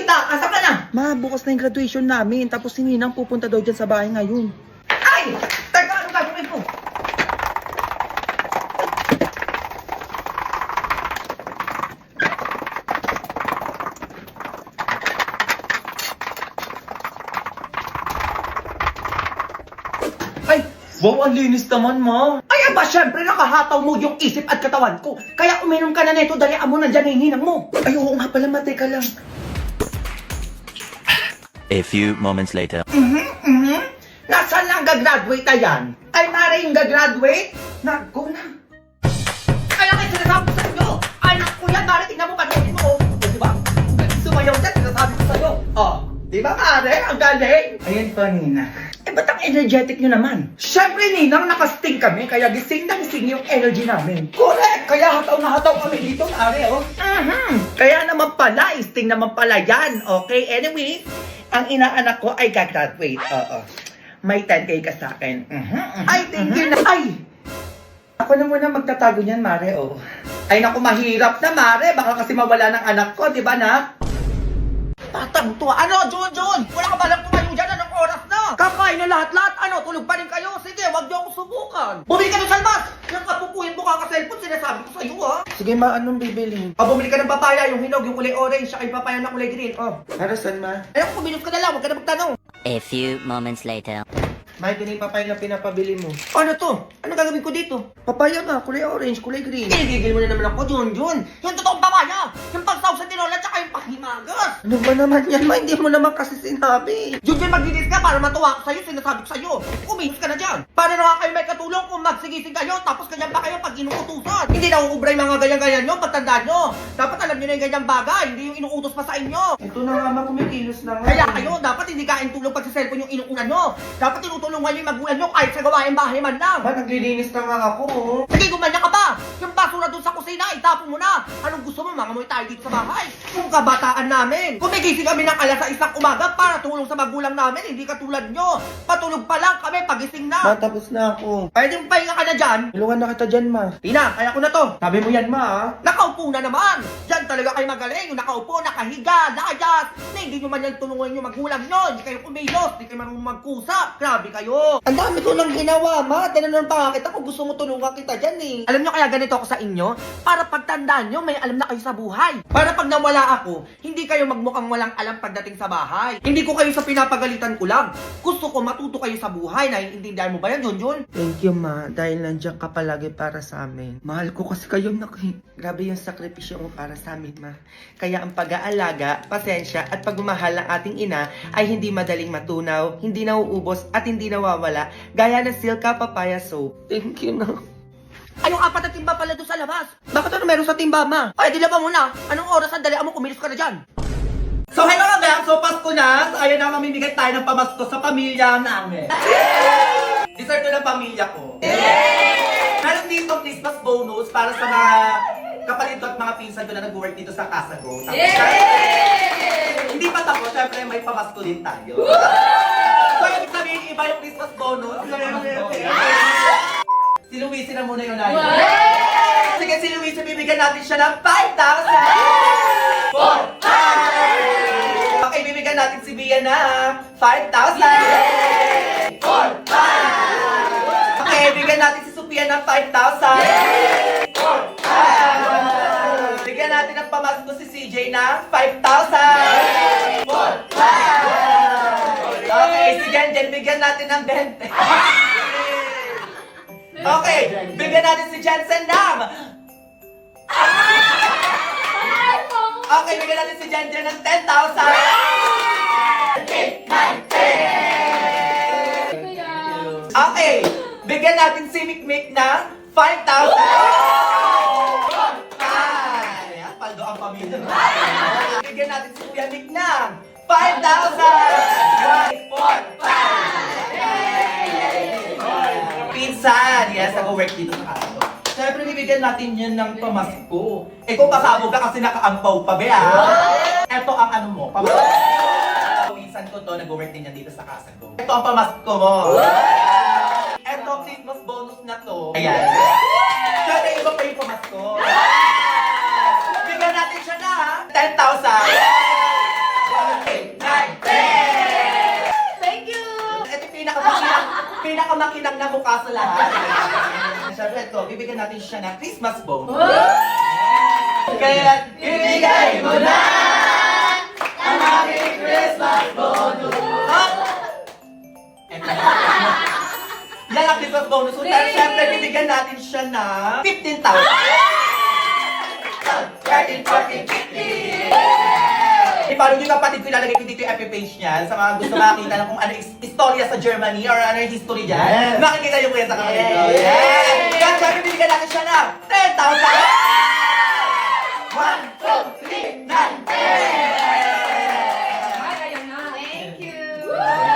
Tita, asa ka na? Ma, bukas na yung graduation namin. Tapos si Ninang pupunta daw dyan sa bahay ngayon. Ay! Teka, ano gagawin ko? Ay! Wow, ang linis naman, Ma. Ay, aba, syempre nakahataw mo yung isip at katawan ko. Kaya uminom ka na nito, dalian mo nandyan yung hinang mo. Ay, oo nga pala, Ma. Teka lang. A few moments later. Nasaan na ang gagraduate na yan? Ay, Mare, yung gagraduate? Nago na. Kaya kayo sinasabi ko sa inyo. Anak ko yan, Mare, tingnan mo, panoodin mo. O, diba? Sumayaw dyan, sinasabi ko sa'yo. O, diba, Mare? Ang galing. Ayan pa, Nina. Eh, ba't ang energetic nyo naman? Siyempre, Ninang, nakasting kami, kaya gising na gising yung energy namin. Correct! Kaya hataw na hataw kami dito, Mare, oh. Kaya naman pala, sting naman pala yan. Okay, anyway, ang inaanak ko ay gagraduate. Oo. May 10K ka sa akin. Ay, thank you na. Ay! Ako na muna magtatago niyan, Mare, oh. Ay, naku, mahirap na, Mare. Baka kasi mawala ng anak ko, di ba, na? Patang to. Ano, Jun? Wala ka ba lang tumayo dyan? Anong oras na? Kakain na lahat-lahat. Ano, tulog pa rin kayo? Sige, wag niyo akong subukan. Bumili ka ng salmas! Yung kapupuin mo kaka-cellphone, sinasabi ko sa'yo, ha? Sige, Ma, anong bibilin? Bumili ka ng papaya, yung hinog, yung kulay orange, saka yung papaya na kulay green. Oh. Para saan, Ma? Ayun, kumilos ka na lang, wag ka na magtanong. A few moments later. Ma, ito na yung papaya na pinapabili mo. Ano to? Ano gagawin ko dito? Papaya nga, kulay orange, kulay green. Gigil mo na naman ako, Jun. Yung totoong papaya! Yung pagsaw sa tinola, tsaka yung paghimagas! Ano ba naman yan, Ma? Hindi mo naman kasi sinabi. Jun, magdilis ka para matuwa ko sa'yo, sinasabi ko sa'yo. Kumilos ka na dyan. Para na nga kayo may katulong kung magsigising kayo, tapos ganyan pa kayo pag inuutusan. Hindi na uubra yung mga ganyan-ganyan nyo, pagtandaan nyo. Dapat alam nyo na yung ganyang bagay, hindi yung inuutos pa sa inyo. Ito na nga, Ma, kumikilos na nga. Kaya kayo, dapat hindi kain tulong pag sa cellphone yung inuunan nyo. Dapat tinutulungan nyo yung magulang nyo kahit sa gawain bahay man lang. Ma, naglilinis na nga ako, oh. Sige, gumanya ka ba? Yung basura dun sa kusina, itapon mo na. Anong gusto mo, mangamoy tayo dito sa bahay? Kung kabataan namin. Kumigising kami ng alas 6 ng umaga para tulong sa magulang namin, hindi katulad nyo. Patulog pa lang kami pagising Ma, na. tapos na ako. Pwedeng pahinga ka na dyan. Tulungan na kita dyan, Ma. Tina, kaya ko na to. Sabi mo yan, Ma, ah. Nakaupo na naman. Diyan talaga kayo magaling. Yung nakaupo, nakahiga, nakayas. Na hindi nyo man yan tulungan yung magulang nyo. Hindi kayo kumilos, hindi kayo marunong magkusap. Grabe kayo. Ang dami ko lang ginawa, Ma. Tinanong pa kita kung gusto mo tulungan kita dyan, eh. Alam nyo kaya ganito ako sa inyo? Para pagtandaan nyo, may alam na kayo sa buhay. Para pag nawala ako, hindi kayo magmukhang walang alam pagdating sa bahay. Hindi ko kayo sa pinapagalitan ko lang. Gusto ko matuto kayo sa buhay. Naiintindihan mo ba yan, Junjun? Thank you, Ma. Dahil nandiyan ka palagi para sa amin. Mahal ko kasi kayo, nak. Grabe yung sakripisyo mo para sa amin, Ma. Kaya ang pag-aalaga, pasensya, at pagmamahal ng ating ina ay hindi madaling matunaw, hindi nauubos, at hindi nawawala. Gaya ng Silka Papaya Soap. Thank you, na. Ay, yung 4 na timba pala doon sa labas. Bakit ano meron sa timba, Ma? Ay, di ba muna? Anong oras ang dalian mo kumilos ka na dyan? So, hello mga so Pasko na. So, ayun na, mamimigay tayo ng pamasko sa pamilya namin. Dessert ko ng pamilya ko. Meron dito Christmas bonus para sa mga kapalito at mga pinsan ko na nag-work dito sa Casago. Hindi pa tapos, syempre may pamasko din tayo. So, ibig sabihin, iba yung Christmas bonus. Si Luis na muna yung layo. Sige, si Luis, bibigyan natin siya ng 5,000! 4,500! Okay, bibigyan natin si Bia na 5,000! 4,500! Okay, bibigyan natin si Sophia ng 5,000! 4,500! Bigyan natin ng pamasko si CJ na 5,000! 4,500! Okay, si Jen, bigyan natin ng 20. Okay, bigyan natin si Jensen ng... Okay, bigyan natin si Jensen ng 10,000! 8,910! Okay, bigyan natin si Mikmik ng 5,000! Ay, paldo ang pamilya. Bigyan natin si Kuya Mick ng 5,000! 4,500! Pinsan! Yes, nag-work dito sa Casago. Siyempre, bibigyan natin yan ng pamasko. Eh, kung pasabog ka kasi nakaampaw pa, be, ah. Ito ang ano mo, pamasko. Pinsan ko to, nag-work din yan dito sa Casago. Ito ang pamasko mo. Ito, Christmas bonus na to. Ayan. Siyempre, iba pa yung pamasko. Bigyan natin siya na, 10,000. makinang na mukha sa lahat. Siyempre ito, bibigyan natin siya ng Christmas bonus. Kaya ibigay mo na ang aking Christmas bonus. Yan ang Christmas bonus. So, dahil siyempre bibigyan natin siya ng 15,000. 13, 14, 15. Paano yung kapatid ko ilalagay ko dito yung FB page niya sa mga gusto makakita ng kung ano istorya sa Germany or ano yung history dyan. Yes. Makikita yung kuya sa kapatid ko. Yes. Yes! Kaya siyempre bibigyan natin siya ng 10,000. 1, 2, 3, 9, 10!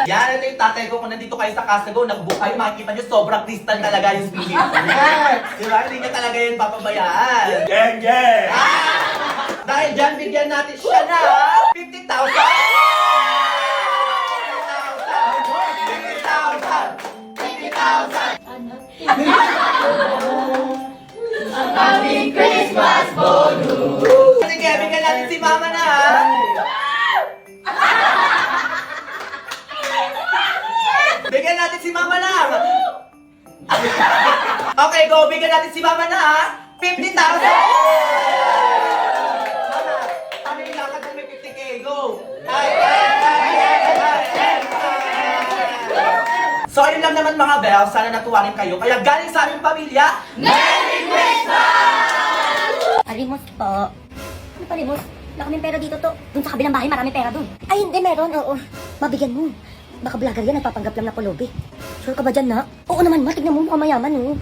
Yan, ito yung tatay ko. Kung nandito kayo sa Casago, nag-book kayo, makikita nyo sobrang crystal talaga yung swimming pool. Diba? Hindi nyo talaga yun papabayaan. Gang, gang! Dahil dyan, bigyan natin siya na 50,000! 50,000! 50,000! 50,000! Ang aming Christmas bonus! Sige, bigyan natin si Mama na, ha? Bigyan natin si Mama na! Okay, go! Bigyan natin si Mama na, ha? 50,000! Ano yung lakad kung may 50K? Go! So, ayun lang naman mga Belle. Sana natuwa rin kayo. Kaya galing sa aming pamilya, Merry Christmas! Palimos po. Ano palimos? Wala kaming pera dito to. Doon sa kabilang bahay, marami pera doon. Ay, hindi, meron. Oo. Mabigyan mo. Baka vlogger yan, nagpapanggap lang na pulubi. Sure ka ba dyan, na? Oo naman, ma. Tignan mo, mukhang mayaman, oh.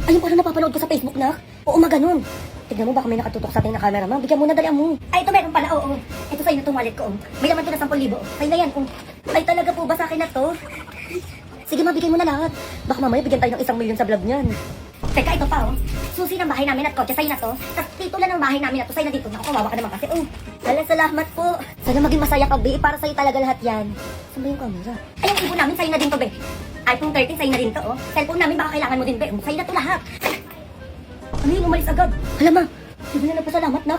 Ayun, parang napapanood ko sa Facebook, na. Oo, maganon. Tignan mo, baka may nakatutok sa ating na camera, ma. Bigyan mo na, dalian mo. Ay, ito meron pala, oo. Ito sa'yo na itong wallet ko, oh. May laman to na 10,000. Sa'yo na yan, oh. Ay, talaga po ba sa akin na to? Sige, ma, bigyan mo na lahat. Baka mamaya bigyan tayo ng 1 million sa vlog niyan. Teka, ito pa, oh. Susi ng bahay namin at kotse, sa'yo na to. Tapos titulo ng bahay namin at to, sa'yo na dito. Naku, kawawa ka naman kasi, oh. Salamat po. Sana maging masaya ka, be. Para sa'yo talaga lahat yan. Saan ba yung camera? Ay, yung ibon namin, sa'yo na din to, be. iPhone 13, sa'yo na din to, oh. Cellphone namin, baka kailangan mo din, be. Sa'yo na to lahat. Ano yun, umalis agad? Alam ma, hindi na nagpasalamat na.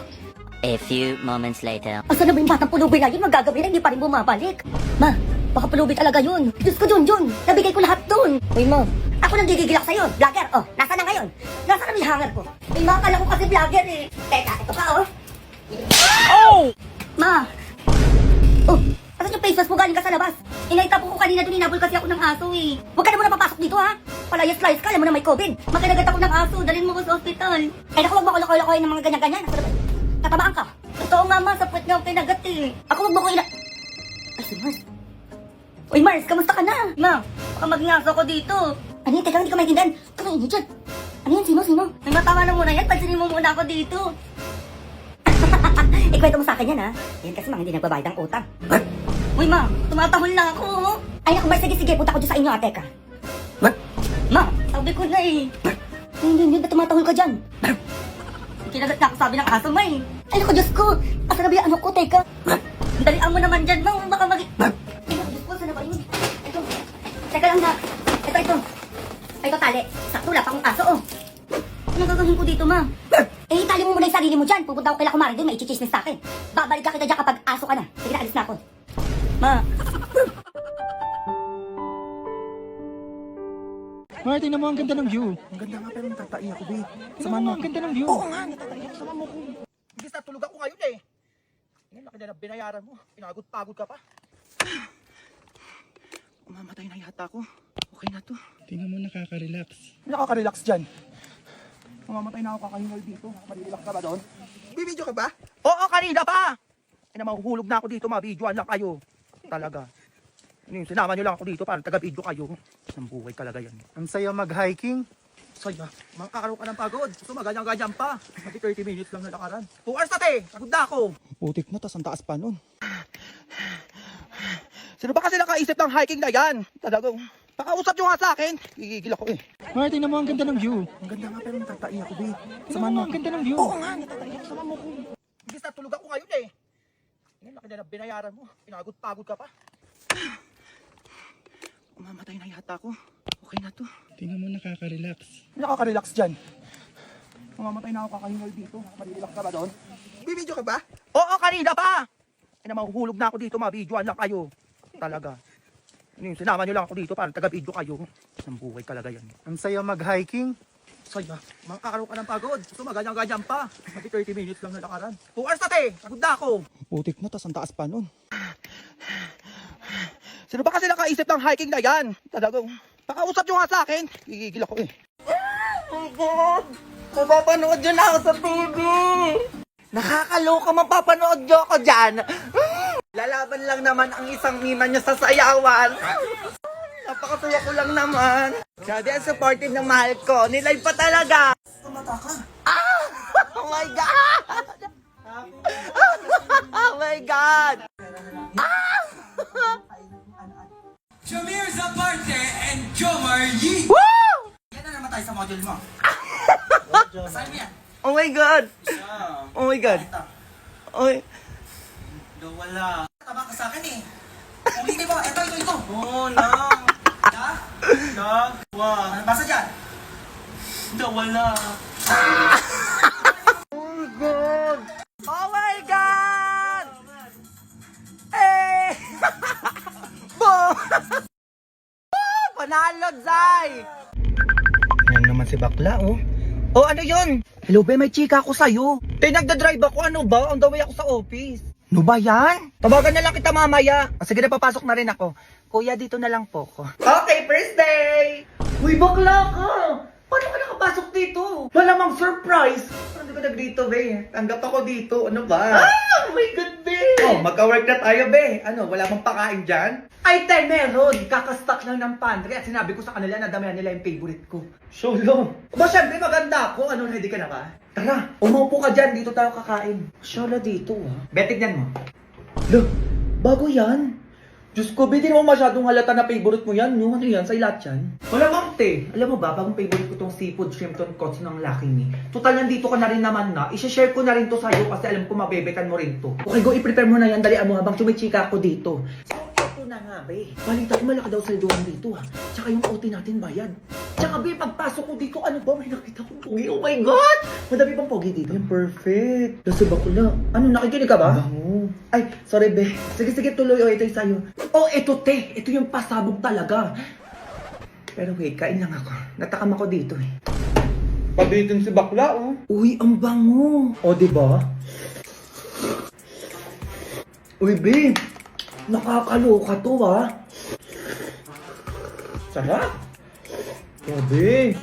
A few moments later. Asa na ba yung batang pulubi na yun? Magagabi na, hindi pa rin bumabalik. Ma, baka pulubi talaga yun. Diyos ko, Jun. Nabigay ko lahat dun. Uy, ma, ako nang gigigil ako sa'yo. Vlogger, oh. Nasaan na ngayon? Nasaan na may hanger ko? Uy, ma, akala ko kasi vlogger eh. Teka, ito pa, oh. Oh! Ma! Oh, asan yung face mask mo? Galing ka sa labas. Inaitapo ko kanina dun, inabol kasi ako ng aso eh. Huwag ka na muna papasok dito, ha? Palayas-layas ka, alam mo na may COVID. Makinagat ako ng aso, dalhin mo ko sa ospital. Ay, naku, huwag mo kolokoy ng mga ganyan-ganyan. Tatabaan ka. Totoo nga, ma, sa puwet nga ako kinagat eh. Ako huwag mo ko ina... Ay, si Mars. Uy, Mars, kamusta ka na? Ma, baka mag-ngaso ako dito. Ano yun? Teka, hindi ko maintindihan. Ito na, dyan. Ano yan? Sino? Ay, matawa na muna yan. Pansinin mo muna ako dito. Ikwento mo sa akin yan, ha? Yan kasi mga hindi nagbabayad ang utang. Uy, ma, tumatahol na ako. Ay, naku, Mars, sige, punta ko dyan sa inyo, ate ka. Ma, sabi ko na eh. Hindi, ba't tumatahol ka dyan? Kinagat na ako sabi ng aso, ma eh. Ay, naku, Diyos ko. Asa na ba yung ano ko, teka? Dalian mo naman dyan, ma. Baka Ay, naku, Diyos ko, saan na ba yun? Ito. Teka lang, na. Ito. Ay, ito, tali. Sakto, wala pa akong aso, oh. Ano gagawin ko dito, ma? Eh, itali mo muna yung sarili mo dyan. Pupunta ako kay Kumarin din, may i-chismis sa akin. Babalik ka kita dyan kapag aso ka na. Sige na, alis na ako. Ma. Martin, naman ang ganda ng view. Ang ganda nga pero natatai ako, babe. Samahan mo. Ang ganda ng view. Oo nga, natatai ako. Samahan mo ko. Hindi na tulog ako ngayon eh. Ngayon, laki na binayaran mo. Pinagod-pagod ka pa. Umamatay na yata ako. Okay na to. Tingnan mo, nakaka-relax. Nakaka-relax dyan. Umamatay na ako kakahingal dito. Malililax ka ba doon? Bibidyo ka ba? Oo, kanina pa! Eh na mahuhulog na ako dito, mabidyoan lang kayo. Talaga. Ano yun, sinama nyo lang ako dito para taga-video kayo. Ang buhay talaga yan. Ang saya mag-hiking. Saya, makakaroon ka ng pagod. Gusto maganyan-ganyan pa. Mati 30 minutes lang na lakaran. 2 hours na te, pagod na ako. Putik na, tas ang taas pa nun. Sino ba kasi nakaisip ng hiking na yan? Talagang, pakausap nyo nga sa akin. Gigigil ako eh. Martin, naman ang ganda ng view. Ang ganda nga pero natatai ako, babe. Samahan mo, ang ganda ng view. Oo nga, natatai ako. Samahan mo ko. Hindi na tulog ako ngayon eh. Ngayon, laki na binayaran mo. Pinagod-pagod ka pa. Umamatay na yata ako. Okay na to. Tingnan mo, nakaka-relax. Nakaka-relax dyan. Umamatay na ako kakahingal dito. Malililax ka ba doon? Bibidyo ka ba? Oo, kanina pa! Eh na mahuhulog na ako dito, mabidyoan lang kayo. Talaga. Ano Sinama nyo lang ako dito para taga-video kayo. Ang buhay talaga yan. Ang saya mag-hiking. Saya. Makakaroon ka ng pagod. Gusto maganyan-ganyan pa. Mati 30 minutes lang na lakaran. 2 hours na te. Pagod na ako. Putik na, tas ang taas pa nun. Sino ba kasi nakaisip ng hiking na yan? Talagang, pakausap nyo nga sa akin. Gigigil ako eh. Oh God! Mapapanood yun ako sa TV! Nakakaloka mapapanood nyo ako dyan! Lalaban lang naman ang isang mina nyo sa sayawan! Napakatuwa ko lang naman! Sabi ang supportive ng mahal ko, nilive pa talaga! Tumata ka. Ah! Oh my God! Oh my God! Ah! Jamir Zaparte and Jomar Yee. Woo! Yan na naman tayo sa module mo. Saan mo yan? Oh my God! Oh my God! Oy! Wala. Tama ka sa akin eh. Kung hindi mo, ito. Oh, no. Ha? No. Wow. Ano basa dyan? Wala. Oh my God! Oh my God! Eh! Boom! Panalo, Zay! Yan naman si bakla, oh. Oh, ano yun? Hello, be, may chika ako sa'yo. Nagdadrive ako, ano ba? On the way ako sa office. Ano ba yan? Tawagan na lang kita mamaya. Sige na, papasok na rin ako. Kuya, dito na lang po ko. Okay, first day! Uy, bakla ka! Paano ka nakapasok dito? Malamang surprise! Ano ka dito, be? Tanggap ako dito. Ano ba? Ah! Oh my God, be! Oh, magka-work na tayo, be. Ano, wala bang pakain dyan? Ay, tay, meron! Kakastock lang ng pantry at sinabi ko sa kanila na damihan nila yung favorite ko. Solo! Ba, syempre maganda ako. Ano, ready ka na ba? Tara, umupo ka dyan. Dito tayo kakain. Solo dito, ha? Betignan mo. Look, bago yan. Diyos ko, hindi mo masyadong halata na favorite mo yan, no? Ano yan? Sa ilat yan? Wala mang te. Alam mo ba, bagong favorite ko tong seafood shrimp tonkotsu ng Lucky Me. Total, nandito ka na rin naman na. I-share ko na rin to sa'yo kasi alam ko mabebekan mo rin to. Okay, go, i-prepare mo na yan. Dalian mo habang chumichika ako dito. Ito na nga, be. Balita ko malaki daw sa doon dito, ha? Tsaka yung OT natin bayad. Tsaka, be, pagpasok ko dito, ano ba? May nakita kong pogi. Oh my God! Madami pang pogi dito. Yan, perfect. Nasa bakula. Ano, nakikinig ka ba? Bango. Ay, sorry, be. Sige, tuloy. O, ito yung sa'yo. Oh, ito, te. Ito yung pasabog talaga. Pero wait, kain lang ako. Natakam ako dito, eh. Pabitin si bakla, oh. Uy, ang bango. O, diba? Uy, be. Nakakaloka to, ah. Sarap. Grabe.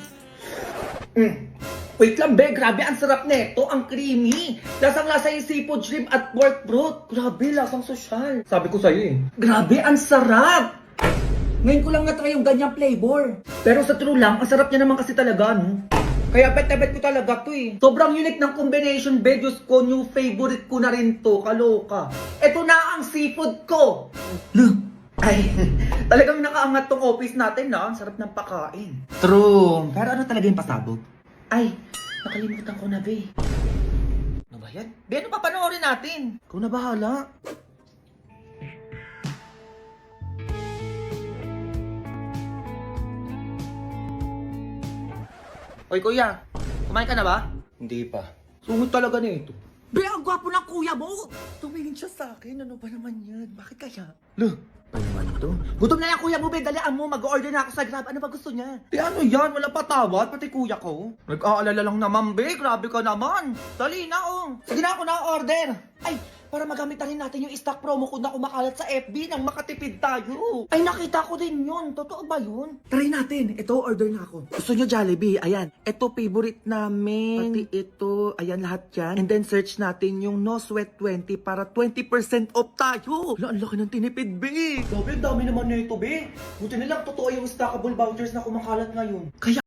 Wait lang, be. Grabe, ang sarap neto. Ang creamy. Lasang-lasa yung seafood shrimp at pork broth. Grabe, lasang sosyal. Sabi ko sa'yo, eh. Grabe, ang sarap. Ngayon ko lang na-try yung ganyang flavor. Pero sa true lang, ang sarap niya naman kasi talaga, no? Kaya bet na bet ko talaga to, eh. Sobrang unique ng combination, be. Diyos ko, new favorite ko na rin to. Kaloka. Ito na ang seafood ko. Look. Ay, talagang nakaangat tong office natin, na. Ang sarap ng pakain. True. Pero ano talaga yung pasabog? Ay, nakalimutan ko na, be. Ano ba yan? Be, ano papanoorin natin? Ikaw na bahala. Oy, kuya. Kumain ka na ba? Hindi pa. Sungit talaga nito. Be, ang gwapo ng kuya mo! Tumingin siya sa akin. Ano ba naman yan? Bakit kaya? Look, pa naman to? Gutom na yan, kuya mo, be. Dalian mo. Mag-order na ako sa Grab. Ano ba gusto niya? Be, ano yan? Wala pa tawad. Pati kuya ko. Nag-aalala lang naman, be. Grabe ka naman. Dali na, oh. Sige na, ako na-order. Ay, para magamit na rin natin yung stock promo code na kumakalat sa FB nang makatipid tayo. Ay, nakita ko din yun. Totoo ba yun? Try natin. Ito, order na ako. Gusto nyo Jollibee? Ayan. Ito, favorite namin. Pati ito. Ayan, lahat yan. And then, search natin yung No Sweat 20 para 20% off tayo. Wala, ang laki ng tinipid, be. Grabe, ang dami naman na ito, be. Buti na lang, totoo yung stackable vouchers na kumakalat ngayon. Kaya,